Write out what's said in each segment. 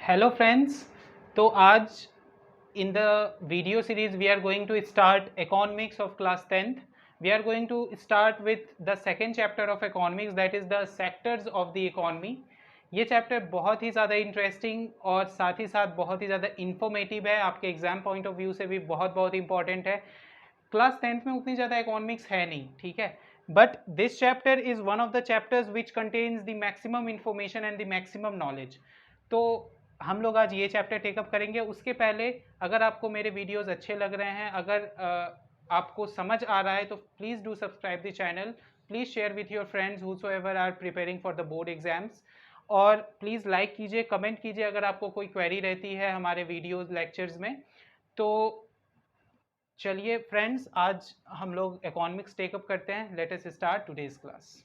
Hello friends, तो आज in the video series we are going to start economics of class 10th. We are going to start with the second chapter of economics, that is the sectors of the economy. ये chapter बहुत ही ज़्यादा interesting और साथ ही साथ बहुत ही ज़्यादा informative है, आपके एग्जाम पॉइंट ऑफ व्यू से भी बहुत इंपॉर्टेंट है. क्लास 10th में उतनी ज़्यादा इकोनॉमिक्स है नहीं, ठीक है, but this chapter is one of the chapters which contains the maximum information and the maximum knowledge. तो हम लोग आज ये चैप्टर टेकअप करेंगे. उसके पहले अगर आपको मेरे वीडियोस अच्छे लग रहे हैं, अगर आपको समझ आ रहा है, तो please do subscribe the channel. Please share with your friends whosoever are preparing for the board exams. और प्लीज़ लाइक कीजिए, कमेंट कीजिए अगर आपको कोई क्वेरी रहती है हमारे वीडियोस लेक्चर्स में. तो चलिए फ्रेंड्स, आज हम लोग इकोनॉमिक्स टेकअप करते हैं. Let us start today's class.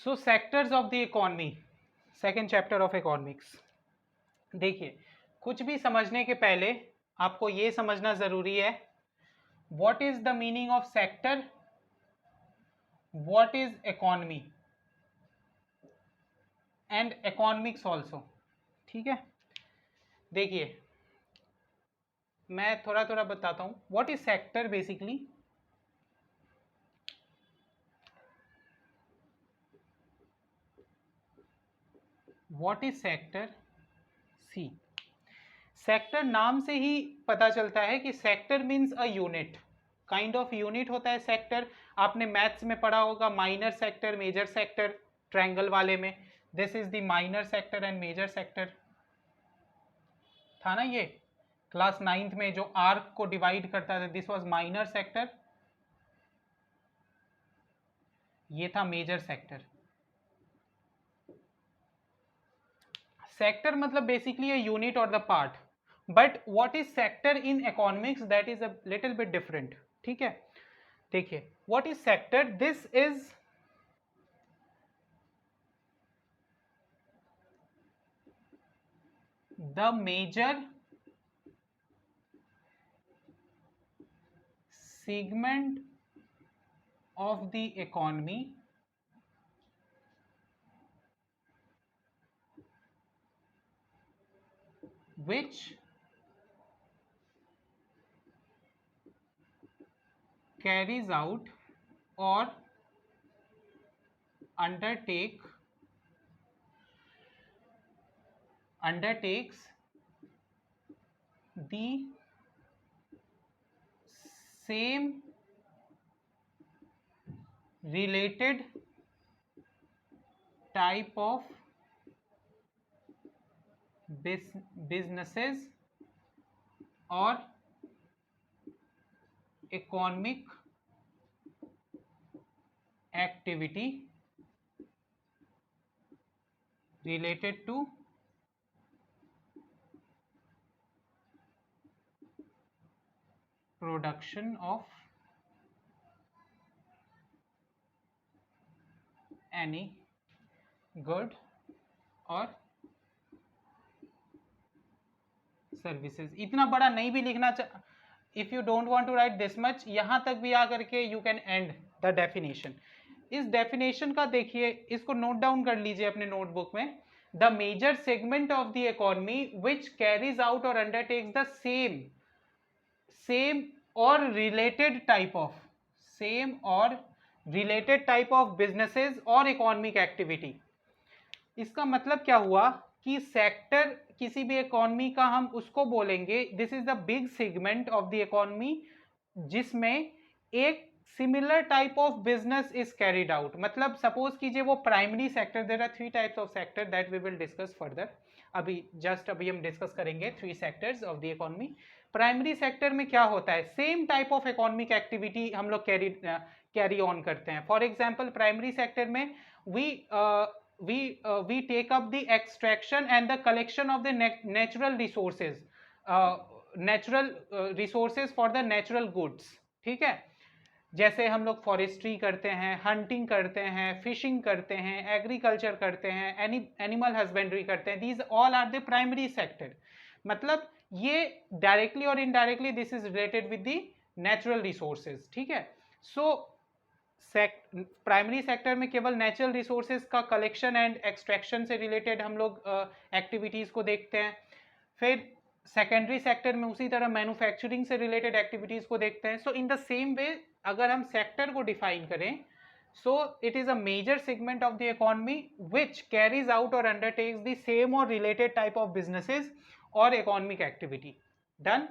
So sectors of the economy, second chapter of economics. देखिए, कुछ भी समझने के पहले आपको ये समझना ज़रूरी है, what is the meaning of sector, what is economy and economics also. ठीक है, देखिए मैं थोड़ा थोड़ा बताता हूँ. What is sector basically. What is sector. See, sector नाम से ही पता चलता है कि sector means a unit, kind of unit होता है सेक्टर. आपने मैथ्स में पढ़ा होगा minor sector, major sector, triangle वाले में. This is the minor sector and major sector था ना. ये क्लास 9th में जो आर्क को डिवाइड करता था, दिस वाज माइनर सेक्टर, ये था मेजर सेक्टर. सेक्टर मतलब basically a unit or the part, but what is sector in economics, that is a little bit different. ठीक है, देखिए what is sector. This is the major segment of the economy which carries out or undertakes the same related type of businesses or economic activity related to production of any good or services. इतना बड़ा नहीं भी लिखना if you don't want to write this much, यहां तक भी आकर के you can end the definition. इस डेफिनेशन का देखिए, इसको नोट डाउन कर लीजिए अपने नोटबुक में. The major segment of the economy which carries out और अंडरटेक्स द सेम और रिलेटेड टाइप ऑफ बिजनेसेस और इकोनॉमिक एक्टिविटी. इसका मतलब क्या हुआ कि सेक्टर किसी भी इकोनॉमी का हम उसको बोलेंगे, this is the big segment of the economy जिसमें एक similar type of business is carried out. मतलब सपोज कीजिए वो primary sector, there are 3 types of sector that we will discuss further. अभी हम डिस्कस करेंगे 3 sectors of the economy. Primary sector में क्या होता है, same type of economic activity हम लोग कैरी ऑन करते हैं. फॉर एग्जाम्पल प्राइमरी सेक्टर में we take up the extraction and the collection of the natural resources for the natural goods. ठीक है, जैसे हम लोग फॉरेस्ट्री करते हैं, हंटिंग करते हैं, फिशिंग करते हैं, एग्रीकल्चर करते हैं, एनिमल हस्बेंड्री करते हैं. These all are the primary sector. मतलब ये डायरेक्टली और indirectly this is related with the natural resources. ठीक है, सो प्राइमरी सेक्टर में केवल नेचुरल रिसोर्सेज का कलेक्शन एंड एक्सट्रैक्शन से रिलेटेड हम लोग एक्टिविटीज़ को देखते हैं। फिर सेकेंडरी सेक्टर में उसी तरह मैन्युफैक्चरिंग से रिलेटेड एक्टिविटीज़ को देखते हैं। सो इन द सेम वे अगर हम सेक्टर को डिफाइन करें, so it is a major segment of the economy which carries out or undertakes the same or related type of businesses or economic activity. Done?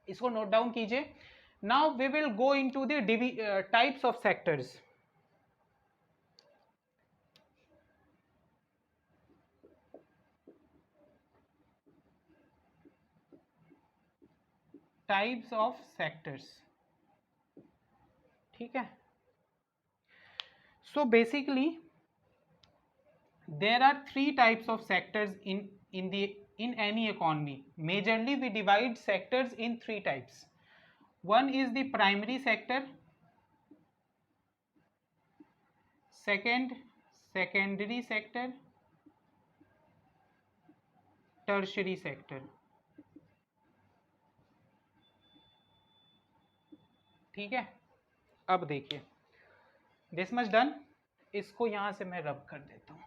इसको note down कीजिए। Now we will go into the types of sectors. Types of sectors. ठीक है। So basically there are three types of sectors in any economy. Majorly we divide sectors in three types. One is the primary sector, second secondary sector, tertiary sector. ठीक है, अब देखिए this much done. इसको यहां से मैं रब कर देता हूं।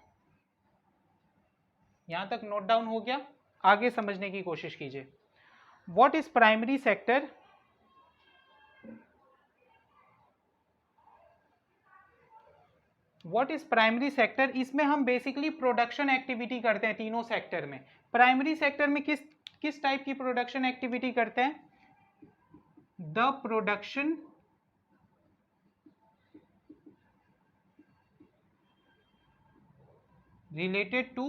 यहां तक नोट डाउन हो गया, आगे समझने की कोशिश कीजिए। What is primary sector? What is primary sector? इसमें हम बेसिकली प्रोडक्शन एक्टिविटी करते हैं तीनों सेक्टर में। प्राइमरी सेक्टर में किस टाइप की प्रोडक्शन एक्टिविटी करते हैं? The production related to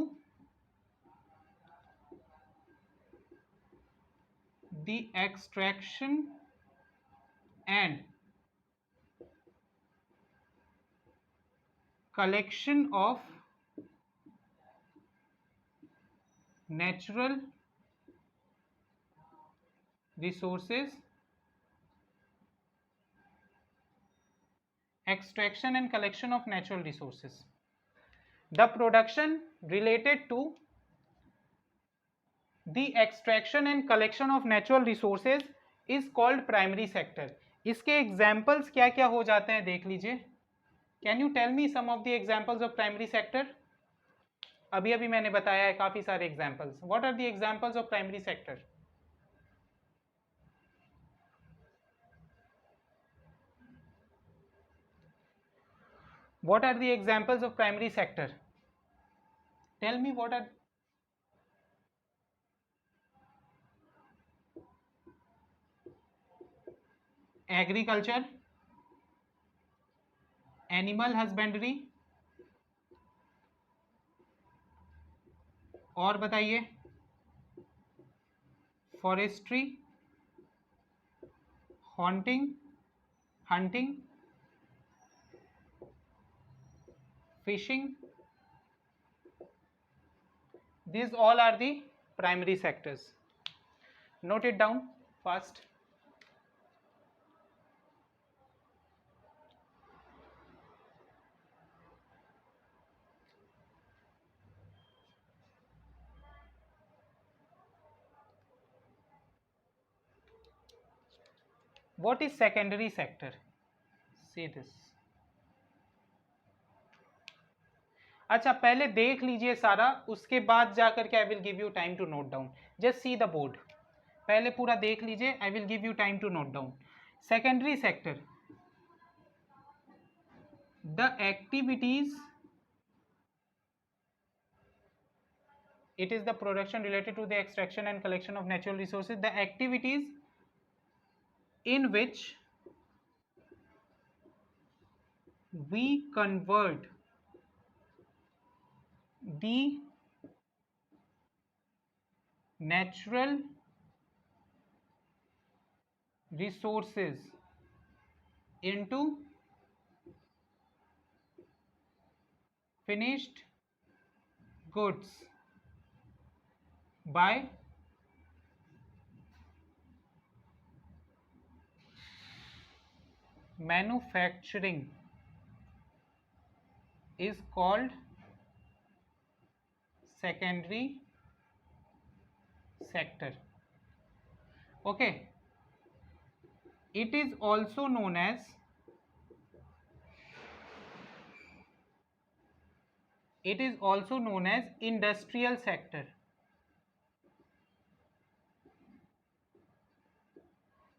the extraction and collection of natural resources, extraction and collection of natural resources. The production related to the extraction and collection of natural resources is called primary sector. इसके examples क्या क्या हो जाते हैं देख लीजिए। Can you tell me some of the examples of primary sector? अभी अभी मैंने बताया है काफी सारे examples. What are the examples of primary sector? What are the examples of primary sector? Tell me what are agriculture, animal husbandry, और बताइए forestry, hunting, fishing. These all are the primary sectors. Note it down fast. What is secondary sector? See this. अच्छा पहले देख लीजिए सारा, उसके बाद जाकर के I will give you time to note down. Just see the board, पहले पूरा देख लीजिए, I will give you time to note down. Secondary sector, the activities, it is the production related to the extraction and collection of natural resources, the activities in which we convert the natural resources into finished goods by manufacturing is called secondary sector. Okay, it is also known as It is also known as industrial sector.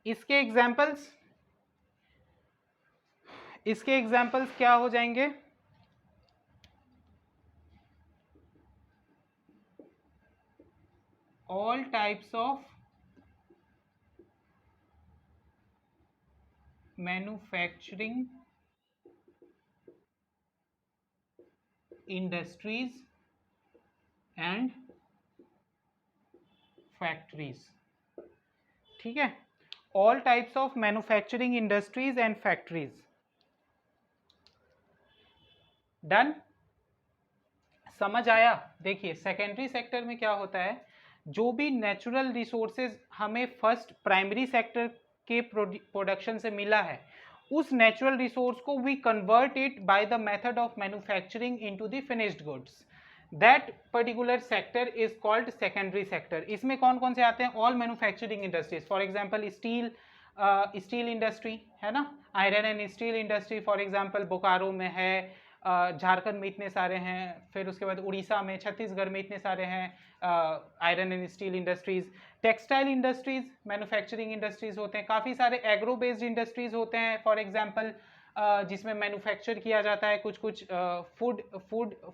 इसके examples क्या हो जाएंगे? All types of manufacturing industries and factories. ठीक है, all types of manufacturing industries and factories. Done, समझ आया? देखिए secondary sector में क्या होता है, जो भी नेचुरल रिसोर्सेज हमें फर्स्ट प्राइमरी सेक्टर के प्रोडक्शन से मिला है, उस नेचुरल रिसोर्स को we convert it by the method of manufacturing into the finished goods. That particular sector is called secondary sector. इसमें कौन कौन से आते हैं? All manufacturing industries. For example steel industry है ना, iron and steel industry for example Bokaro में है, झारखंड में इतने सारे हैं, फिर उसके बाद उड़ीसा में, छत्तीसगढ़ में इतने सारे हैं iron and steel industries. Textile industries manufacturing industries होते हैं. काफ़ी सारे एग्रो बेस्ड इंडस्ट्रीज होते हैं फॉर एग्जांपल, जिसमें मैन्युफैक्चर किया जाता है कुछ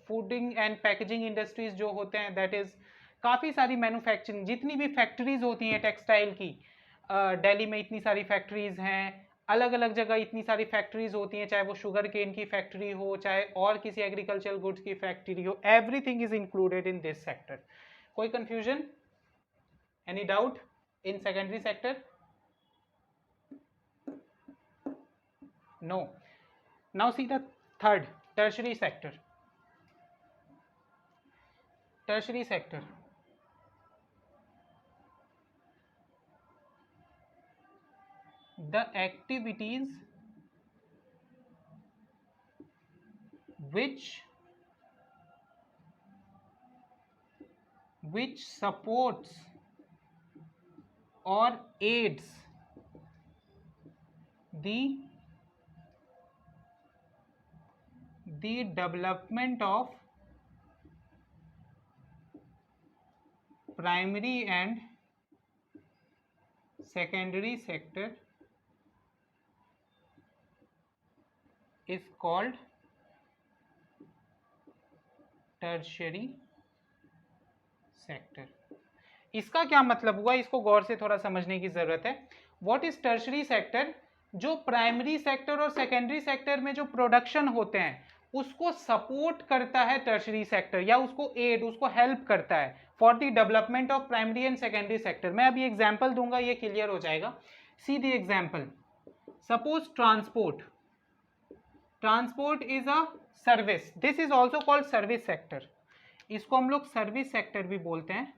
फूडिंग एंड पैकेजिंग इंडस्ट्रीज जो होते हैं, दैट इज़ काफ़ी सारी मैन्युफैक्चरिंग. जितनी भी फैक्ट्रीज होती हैं टेक्सटाइल की, दिल्ली में इतनी सारी फैक्ट्रीज हैं, अलग अलग जगह इतनी सारी फैक्ट्रीज होती हैं, चाहे वो शुगर केन की फैक्ट्री हो, चाहे और किसी एग्रीकल्चरल गुड्स की फैक्ट्री हो, everything is included in this sector. कोई confusion, any doubt in secondary sector? No. Now see the third, tertiary sector. Tertiary sector the activities which supports or aids the development of primary and secondary sector is called tertiary sector. इसका क्या मतलब हुआ, इसको गौर से थोड़ा समझने की जरूरत है. What is tertiary sector? जो प्राइमरी सेक्टर और सेकेंडरी सेक्टर में जो प्रोडक्शन होते हैं उसको सपोर्ट करता है टर्शरी सेक्टर, या उसको एड, उसको हेल्प करता है for the development of primary and secondary sector. मैं अभी एग्जांपल दूंगा, ये क्लियर हो जाएगा. See the example. Suppose transport is a service. This is also called service sector. इसको हम लोग सर्विस सेक्टर भी बोलते हैं.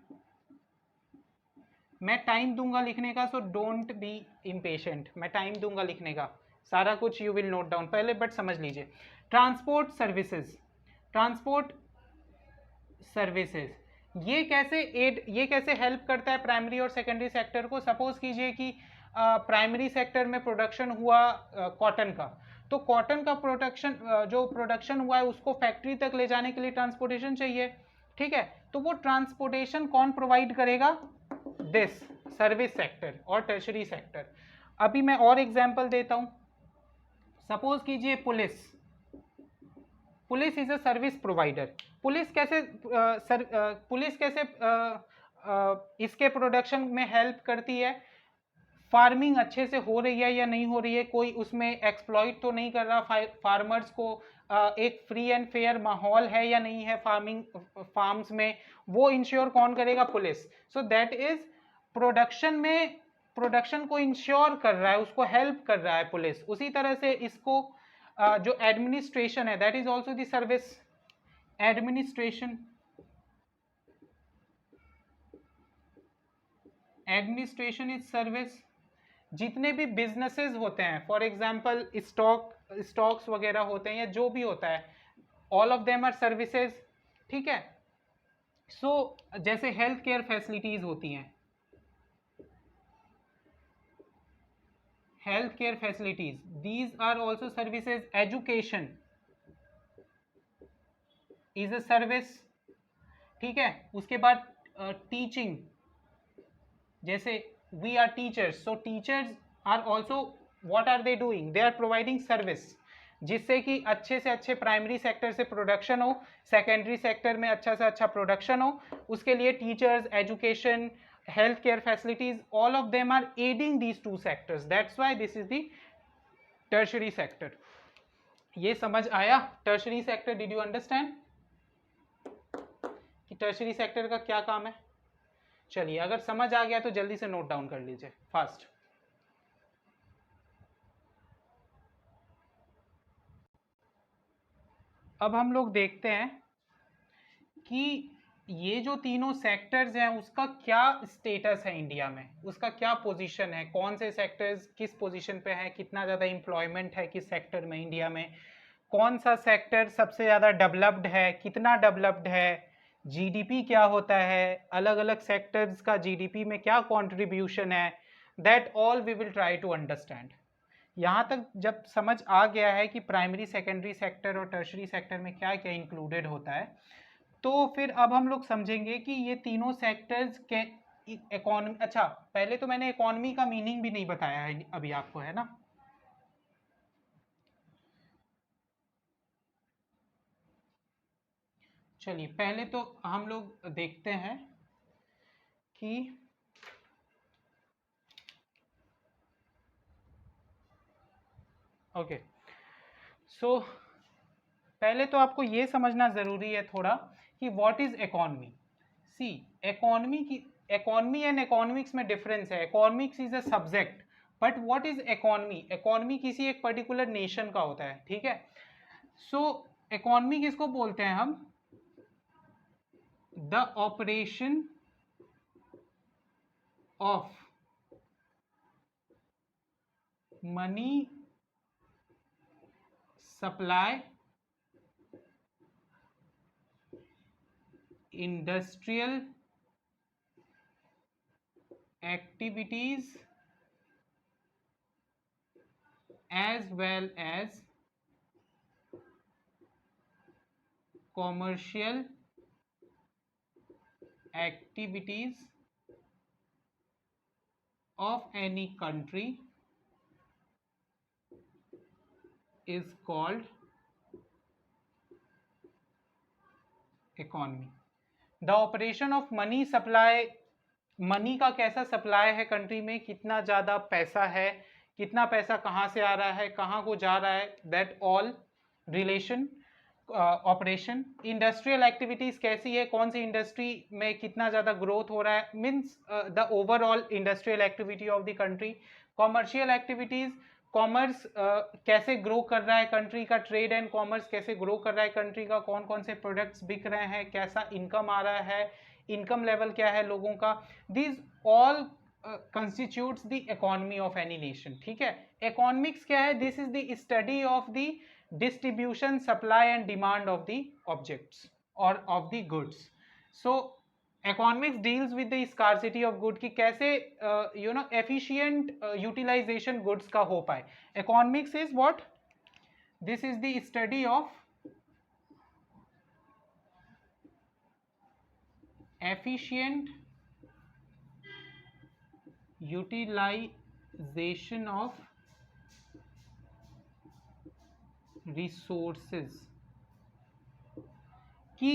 मैं टाइम दूंगा लिखने का, सो डोंट बी इम्पेशेंट. मैं टाइम दूंगा लिखने का, सारा कुछ यू विल नोट डाउन पहले, बट समझ लीजिए. ट्रांसपोर्ट सर्विसेज ये कैसे हेल्प करता है प्राइमरी और सेकेंडरी सेक्टर को. सपोज कीजिए कि प्राइमरी सेक्टर में प्रोडक्शन हुआ कॉटन का, तो कॉटन का जो प्रोडक्शन हुआ है उसको फैक्ट्री तक ले जाने के लिए ट्रांसपोर्टेशन चाहिए. ठीक है, तो वो ट्रांसपोर्टेशन कौन प्रोवाइड करेगा? दिस सर्विस सेक्टर और टर्शरी सेक्टर. अभी मैं और एग्जांपल देता हूं. सपोज कीजिए police is a service provider. Police कैसे इसके प्रोडक्शन में हेल्प करती है? फार्मिंग अच्छे से हो रही है या नहीं हो रही है, कोई उसमें एक्सप्लॉइट तो नहीं कर रहा फार्मर्स को, एक फ्री एंड फेयर माहौल है या नहीं है फार्म्स में, वो इंश्योर कौन करेगा? Police. So that is production को इंश्योर कर रहा है, उसको हेल्प कर रहा है पुलिस. उसी तरह से इसको जो एडमिनिस्ट्रेशन है, that is also the service. Administration is service. जितने भी बिजनेसेस होते हैं, फॉर एग्जांपल स्टॉक्स वगैरह होते हैं या जो भी होता है, all of them are services. ठीक है. सो जैसे हेल्थ केयर फैसिलिटीज होती हैं, health care facilities, these are also services. Education is a service, ठीक है। उसके बाद टीचिंग, जैसे we are teachers, so teachers are also what are they doing, they are providing service, जिससे कि अच्छे से अच्छे प्राइमरी सेक्टर से प्रोडक्शन हो, सेकेंडरी सेक्टर में अच्छा से अच्छा प्रोडक्शन हो। उसके लिए teachers, education, health care facilities, all of them are aiding these two sectors, that's why this is the tertiary sector. ये समझ आया tertiary sector? Did you understand कि टर्शरी सेक्टर का क्या काम है? चलिए, अगर समझ आ गया तो जल्दी से नोट डाउन कर लीजिए फास्ट। अब हम लोग देखते हैं कि ये जो तीनों सेक्टर्स हैं उसका क्या स्टेटस है इंडिया में, उसका क्या पोजीशन है, कौन से सेक्टर्स किस पोजीशन पे है, कितना ज़्यादा एम्प्लॉयमेंट है किस सेक्टर में इंडिया में, कौन सा सेक्टर सबसे ज़्यादा डेवलप्ड है, कितना डेवलप्ड है, जीडीपी क्या होता है, अलग अलग सेक्टर्स का जीडीपी में क्या कंट्रीब्यूशन है, that all we will try to understand. यहाँ तक जब समझ आ गया है कि प्राइमरी सेकेंडरी सेक्टर और टर्शरी सेक्टर में क्या क्या इंक्लूडेड होता है, तो फिर अब हम लोग समझेंगे कि ये तीनों सेक्टर्स के इकोनॉमी। अच्छा, पहले तो मैंने इकोनॉमी का मीनिंग भी नहीं बताया है अभी आपको, है ना। चलिए, पहले तो हम लोग देखते हैं कि ओके, सो पहले तो आपको ये समझना ज़रूरी है थोड़ा कि what is economy. See, economy की, इकोनॉमी एंड इकोनॉमिक्स में डिफरेंस है। Economics is a subject, but what is economy? Economy किसी एक पर्टिकुलर नेशन का होता है, ठीक है। सो इकोनॉमी किसको बोलते हैं हम? The operation of money supply, industrial activities as well as commercial activities of any country is called economy. The operation of money supply, money का कैसा सप्लाई है कंट्री में, कितना ज़्यादा पैसा है, कितना पैसा कहाँ से आ रहा है, कहाँ को जा रहा है, that all relation operation. Industrial activities कैसी है, कौन सी इंडस्ट्री में कितना ज़्यादा ग्रोथ हो रहा है, means the overall industrial activity of the country. Commercial activities, commerce कैसे ग्रो कर रहा है कंट्री का, ट्रेड एंड कॉमर्स कैसे ग्रो कर रहा है कंट्री का, कौन कौन से प्रोडक्ट्स बिक रहे हैं, कैसा इनकम आ रहा है, इनकम लेवल क्या है लोगों का, these all constitutes the economy of any nation, ठीक है। इकोनॉमिक्स क्या है? This is the study of the distribution, supply and demand of the objects और of the goods. So economics deals with the scarcity of good, कि कैसे efficient utilisation goods का हो पाए। Economics is what? This is the study of efficient utilization of resources, कि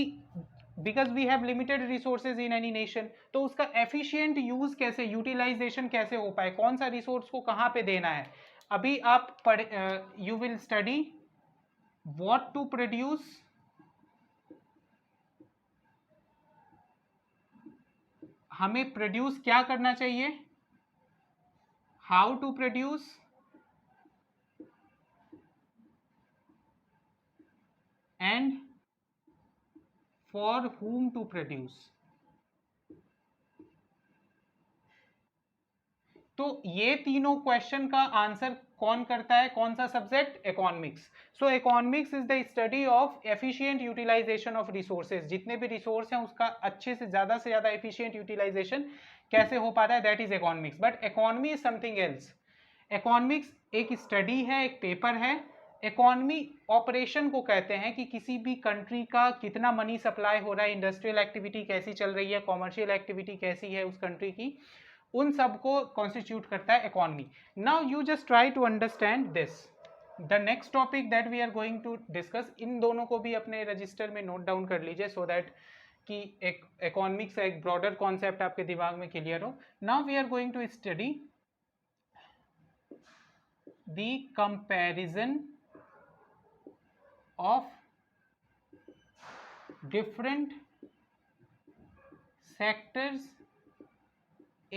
because we have limited resources in any nation, तो उसका efficient use कैसे, utilisation कैसे हो पाए, कौन सा रिसोर्स को कहाँ पे देना है। अभी आप you will study what to produce, हमें प्रोड्यूस क्या करना चाहिए, how to produce, and for whom to produce. तो ये तीनों क्वेश्चन का आंसर कौन करता है, कौन सा subject? Economics. So economics is the study of efficient utilization of resources, जितने भी रिसोर्स हैं उसका अच्छे से ज़्यादा एफिशिएंट यूटिलाइजेशन कैसे हो पाता है, that is economics. But economy is something else. Economics एक स्टडी है, एक पेपर है, इकोनॉमी ऑपरेशन को कहते हैं कि किसी भी कंट्री का कितना मनी सप्लाई हो रहा है, इंडस्ट्रियल एक्टिविटी कैसी चल रही है, कॉमर्शियल एक्टिविटी कैसी है उस कंट्री की, उन सब को कॉन्स्टिट्यूट करता है economy. Now you just try to understand this. The next topic that we are going to discuss, इन दोनों को भी अपने रजिस्टर में नोट डाउन कर लीजिए सो दैट कि एक इकोनॉमिक्स का एक ब्रॉडर कॉन्सेप्ट आपके दिमाग में क्लियर हो. Now we are going to study the comparison of different sectors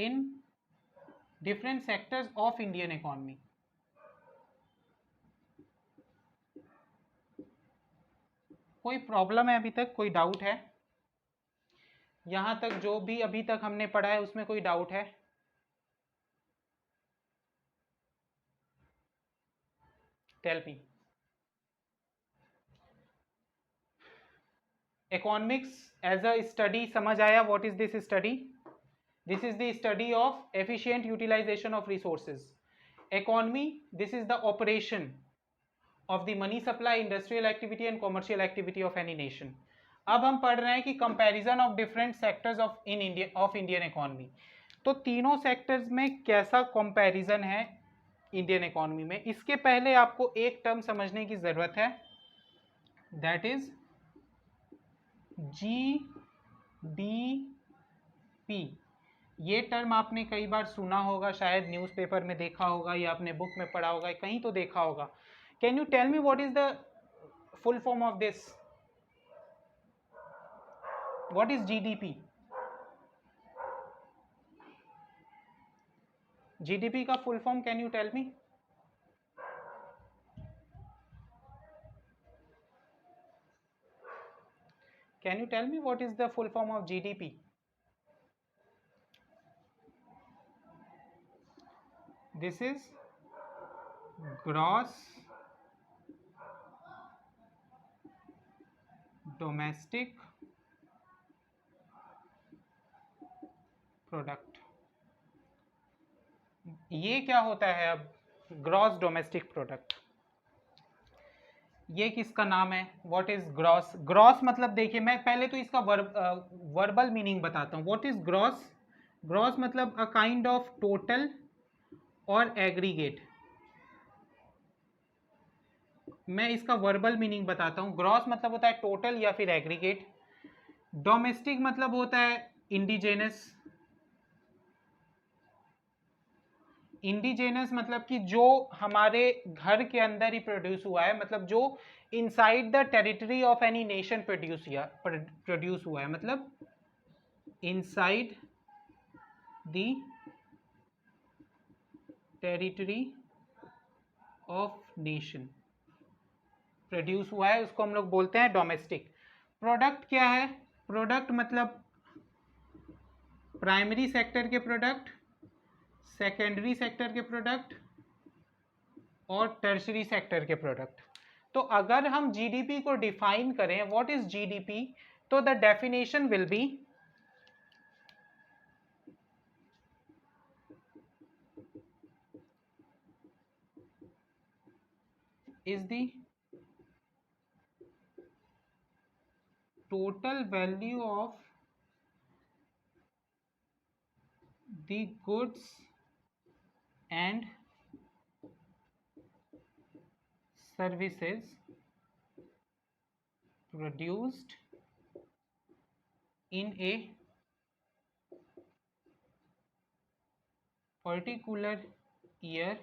in different sectors of Indian economy. कोई प्रॉब्लम है अभी तक, कोई डाउट है? यहां तक जो भी अभी तक हमने पढ़ा है उसमें कोई डाउट है? Tell me. Economics as a study समझ आया? What is this study? This is the study of efficient utilization of resources. Economy, this is the operation of the money supply, industrial activity and commercial activity of any nation. अब हम पढ़ रहे हैं कि comparison of different sectors of Indian economy. तो तीनों sectors में कैसा कंपैरिजन है इंडियन इकोनॉमी में, इसके पहले आपको एक टर्म समझने की जरूरत है, दैट इज जीडीपी. ये टर्म आपने कई बार सुना होगा, शायद न्यूज़पेपर में देखा होगा या आपने बुक में पढ़ा होगा, कहीं तो देखा होगा. Can you tell me what is the full form of this? What is GDP? GDP का full form can you tell me? Can you tell me what is the full form of GDP? This is gross domestic product. ये क्या होता है अब gross domestic product? ये किसका नाम है? What is gross? ग्रॉस मतलब देखिए, मैं पहले तो इसका वर्बल मीनिंग बताता हूँ. What is gross? ग्रॉस मतलब अ काइंड ऑफ टोटल और एग्रीगेट. मैं इसका वर्बल मीनिंग बताता हूँ. ग्रॉस मतलब होता है टोटल या फिर एग्रीगेट. डोमेस्टिक मतलब होता है इंडिजेनस. इंडिजेनस मतलब कि जो हमारे घर के अंदर ही प्रोड्यूस हुआ है, मतलब जो inside the territory of any nation produce हुआ है, मतलब inside the territory of nation produce हुआ है, उसको हम लोग बोलते हैं डोमेस्टिक. प्रोडक्ट क्या है? प्रोडक्ट मतलब प्राइमरी सेक्टर के प्रोडक्ट, सेकेंडरी सेक्टर के प्रोडक्ट और टर्शरी सेक्टर के प्रोडक्ट. तो अगर हम जीडीपी को डिफाइन करें, व्हाट इज जीडीपी, तो the definition will be is the total value of the goods and services produced in a particular year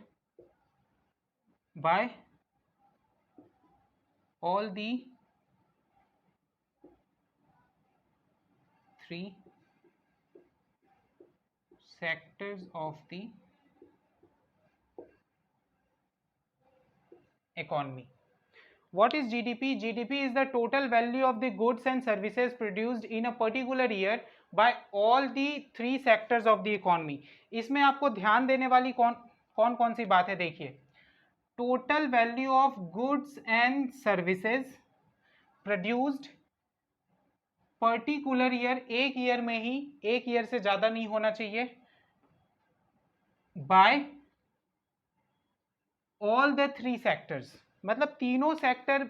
by all the three sectors of the economy. What is GDP? GDP is the total value of the goods and services produced in a particular year by all the three sectors of the economy. इसमें आपको ध्यान देने वाली कौन कौन सी बात है? देखिए, total value of goods and services produced particular year, एक ईयर में ही, एक ईयर से ज्यादा नहीं होना चाहिए, by all the three sectors. मतलब तीनों सेक्टर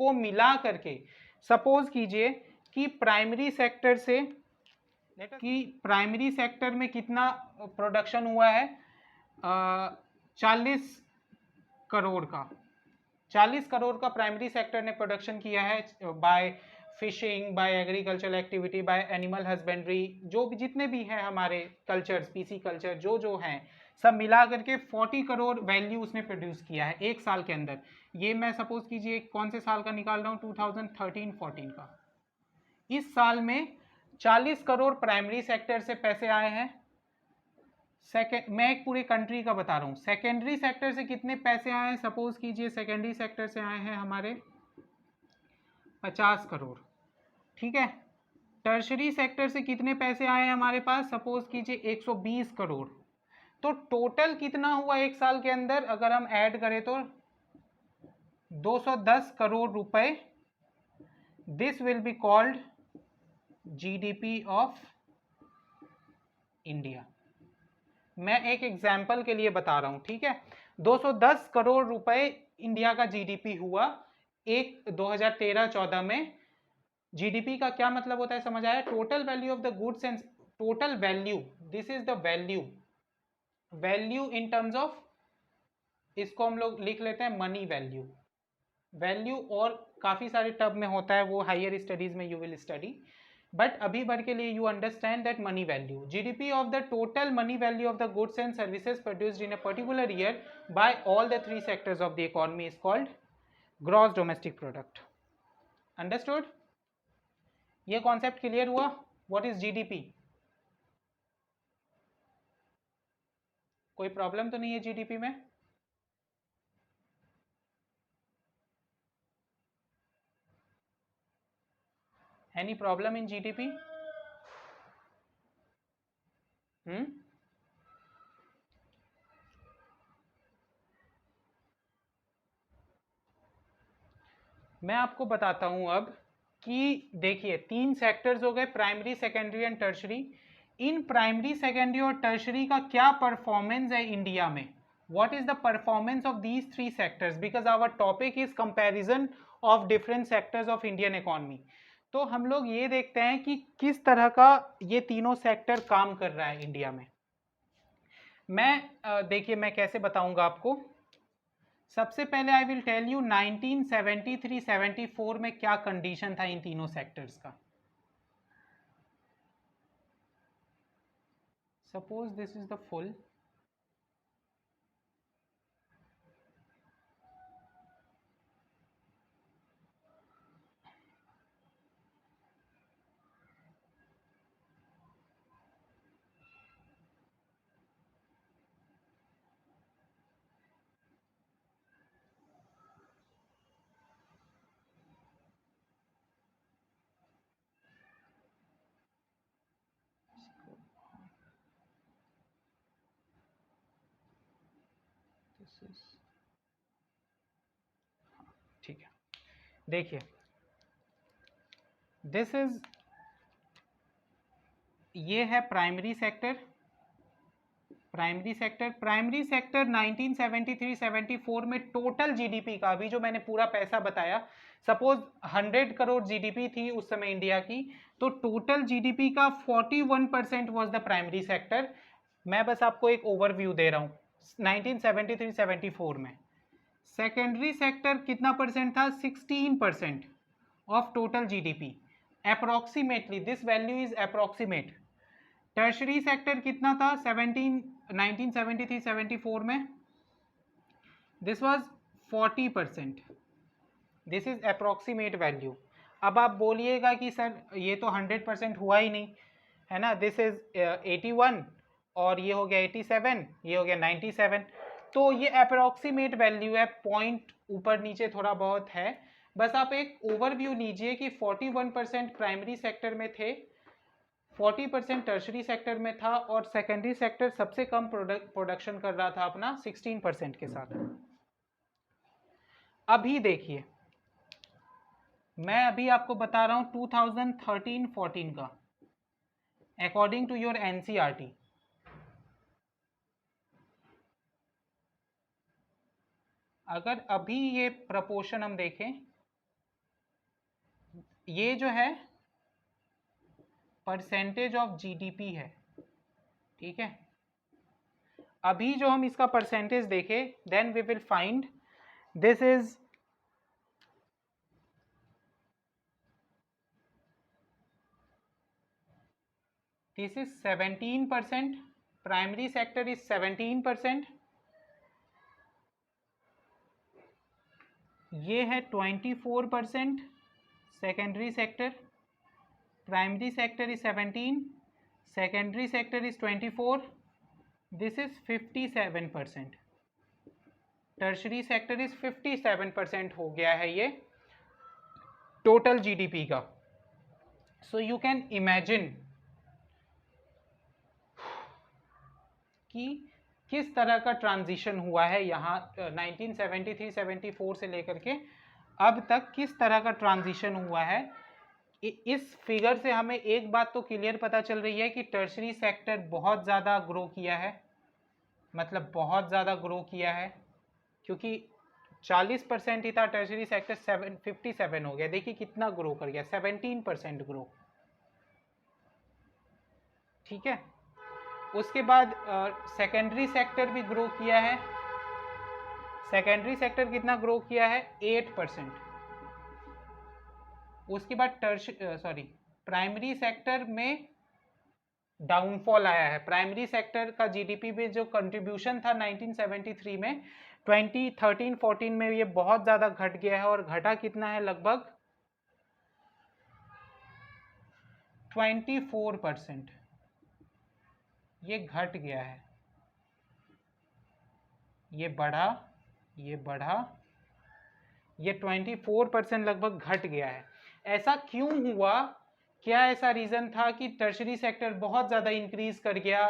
को मिला करके सपोज कीजिए कि प्राइमरी सेक्टर में कितना प्रोडक्शन हुआ है, 40 करोड़ का 40 करोड़ का प्राइमरी सेक्टर ने प्रोडक्शन किया है by fishing, by agricultural activity, by animal husbandry, जो भी जितने भी हैं हमारे कल्चर्स, पीसी कल्चर जो हैं सब मिला करके 40 करोड़ वैल्यू उसने प्रोड्यूस किया है एक साल के अंदर। ये मैं सपोज कीजिए कौन से साल का निकाल रहा हूँ, 2013-14 का। इस साल में 40 करोड़ प्राइमरी सेक्टर से पैसे आए हैं। मैं एक पूरे कंट्री का बता रहा हूँ। सेकेंडरी सेक्टर से कितने पैसे आए हैं, सपोज कीजिए सेकेंडरी सेक्टर से आए हैं हमारे 50 करोड़, ठीक है। टर्शरी सेक्टर से कितने पैसे आए हैं हमारे पास, सपोज कीजिए 120 करोड़। तो टोटल कितना हुआ एक साल के अंदर, अगर हम ऐड करें तो 210 करोड़ रुपए। This will be called GDP of India. मैं एक एग्जाम्पल के लिए बता रहा हूं, ठीक है। 210 करोड़ रुपए इंडिया का जीडीपी हुआ एक 2013-14 में। जीडीपी का क्या मतलब होता है समझ आया, total value of the goods and total value, this is the value in terms of, इसको हम लोग लिख लेते हैं मनी वैल्यू और काफी सारे टर्म में होता है, वो हायर स्टडीज में यू विल स्टडी, बट अभी भर के लिए you understand that money value, GDP of the total money value of the goods and services produced in a particular year by all the 3 sectors of the economy is called gross domestic product. Understood? ये concept clear हुआ, what is GDP? कोई problem तो नहीं है GDP में? Any problem in GDP? मैं आपको बताता हूं अब कि देखिए 3 सेक्टर्स हो गए, प्राइमरी, सेकेंडरी एंड टर्शरी। इन प्राइमरी, सेकेंडरी और टर्शरी का क्या परफॉर्मेंस है इंडिया में, what is the performance of these 3 sectors, because our topic is comparison of different sectors of Indian economy. तो हम लोग ये देखते हैं कि किस तरह का ये तीनों सेक्टर काम कर रहा है इंडिया में। मैं देखिए मैं कैसे बताऊंगा आपको। सबसे पहले आई विल टेल यू 1973-74 में क्या कंडीशन था इन तीनों सेक्टर्स का। Suppose this is the full, ठीक है। देखिए दिस इज, ये है प्राइमरी सेक्टर। प्राइमरी सेक्टर 1973-74 में टोटल जीडीपी का, अभी जो मैंने पूरा पैसा बताया, सपोज 100 करोड़ जीडीपी थी उस समय इंडिया की, तो टोटल जीडीपी का 41% वाज द प्राइमरी सेक्टर। मैं बस आपको एक ओवरव्यू दे रहा हूं 1973-74 में। सेकेंडरी सेक्टर कितना परसेंट था, 16% of total GDP, approximately, this value is approximate. Tertiary sector कितना था 1973-74 में, this was 40%, this is approximate value. अब आप बोलिएगा कि सर ये तो 100% हुआ ही नहीं है ना, दिस इज 81 और ये हो गया 87, ये हो गया 97, तो ये अप्रोक्सीमेट वैल्यू है, पॉइंट ऊपर नीचे थोड़ा बहुत है। बस आप एक ओवरव्यू लीजिए कि 41% प्राइमरी सेक्टर में थे, 40% टर्शरी सेक्टर में था और सेकेंडरी सेक्टर सबसे कम प्रोडक्शन कर रहा था अपना 16% के साथ। अभी देखिए मैं अभी आपको बता रहा हूं 2013-14 का, अकॉर्डिंग टू योर एनसीईआरटी। अगर अभी ये प्रपोर्शन हम देखें, ये जो है परसेंटेज ऑफ जीडीपी है, ठीक है। अभी जो हम इसका परसेंटेज देखें, then we will find this is this is 17%, primary sector is 17%, ये है 24%, secondary sector, primary sector is 17, secondary sector is 24, this is 57%, tertiary sector is 57% हो गया है ये total GDP का। So you can imagine कि किस तरह का ट्रांजिशन हुआ है यहाँ 1973-74 से लेकर के अब तक किस तरह का ट्रांजिशन हुआ है। इस फिगर से हमें एक बात तो क्लियर पता चल रही है कि टर्शरी सेक्टर बहुत ज़्यादा ग्रो किया है, मतलब बहुत ज़्यादा ग्रो किया है, क्योंकि 40% ही था टर्शरी सेक्टर, 57 हो गया। देखिए कितना ग्रो कर गया, 17% ग्रो, ठीक है। उसके बाद सेकेंडरी सेक्टर भी ग्रो किया है। सेकेंडरी सेक्टर कितना ग्रो किया है, 8%। उसके बाद प्राइमरी सेक्टर में डाउनफॉल आया है। प्राइमरी सेक्टर का जीडीपी में जो कंट्रीब्यूशन था 1973 में, 2013-14 में ये बहुत ज़्यादा घट गया है, और घटा कितना है, लगभग 24%। ये घट गया है, ये बढ़ा, ये बढ़ा, ये 24% लगभग घट गया है। ऐसा क्यों हुआ, क्या ऐसा रीज़न था कि टर्शरी सेक्टर बहुत ज़्यादा इंक्रीज कर गया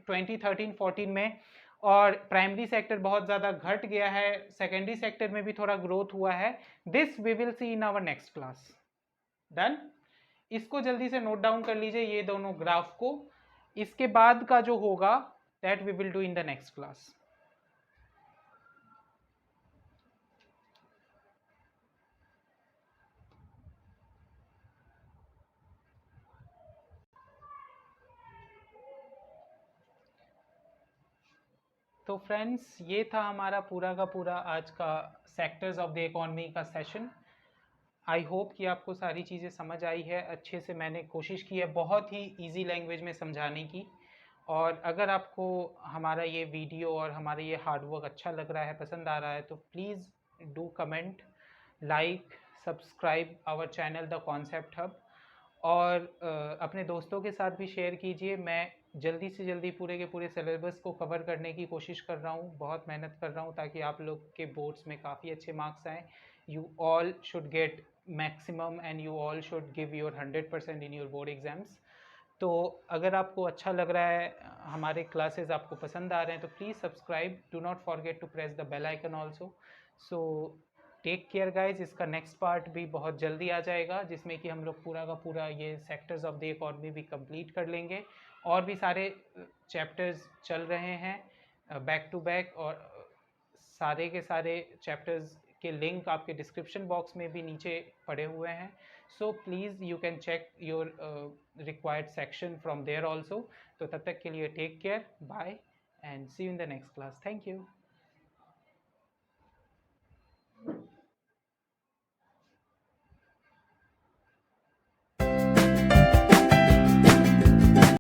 2013-14 में, और प्राइमरी सेक्टर बहुत ज़्यादा घट गया है, सेकेंडरी सेक्टर में भी थोड़ा ग्रोथ हुआ है? This we will see in our next class. Done. इसको जल्दी से नोट डाउन कर लीजिए, ये दोनों ग्राफ को। इसके बाद का जो होगा that we will do in the next class. तो फ्रेंड्स, ये था हमारा पूरा का पूरा आज का सेक्टर्स ऑफ द इकोनॉमी का सेशन। आई होप कि आपको सारी चीज़ें समझ आई है अच्छे से। मैंने कोशिश की है बहुत ही इजी लैंग्वेज में समझाने की, और अगर आपको हमारा ये वीडियो और हमारा ये हार्डवर्क अच्छा लग रहा है, पसंद आ रहा है, तो please do comment, like, subscribe our channel the Concept Hub, और अपने दोस्तों के साथ भी शेयर कीजिए। मैं जल्दी से जल्दी पूरे के पूरे सिलेबस को कवर करने की कोशिश कर रहा हूँ, बहुत मेहनत कर रहा हूँ ताकि आप लोग के बोर्ड्स में काफ़ी अच्छे मार्क्स आएँ। You all should get maximum and you all should give your 100% in your board exams. तो अगर आपको अच्छा लग रहा है, हमारे क्लासेस आपको पसंद आ रहे हैं, तो please subscribe, do not forget to press the bell icon also. So take care guys. इसका नेक्स्ट पार्ट भी बहुत जल्दी आ जाएगा, जिसमें कि हम लोग पूरा का पूरा ये सेक्टर्स ऑफ द इकॉनमी भी कंप्लीट कर लेंगे, और भी सारे चैप्टर्स चल रहे हैं बैक टू बैक, और सारे के सारे चैप्टर्स के लिंक आपके डिस्क्रिप्शन बॉक्स में भी नीचे पड़े हुए हैं। So please you can check your required section from there also. तो तब तक के लिए take care, bye, and see you in the next class. Thank you.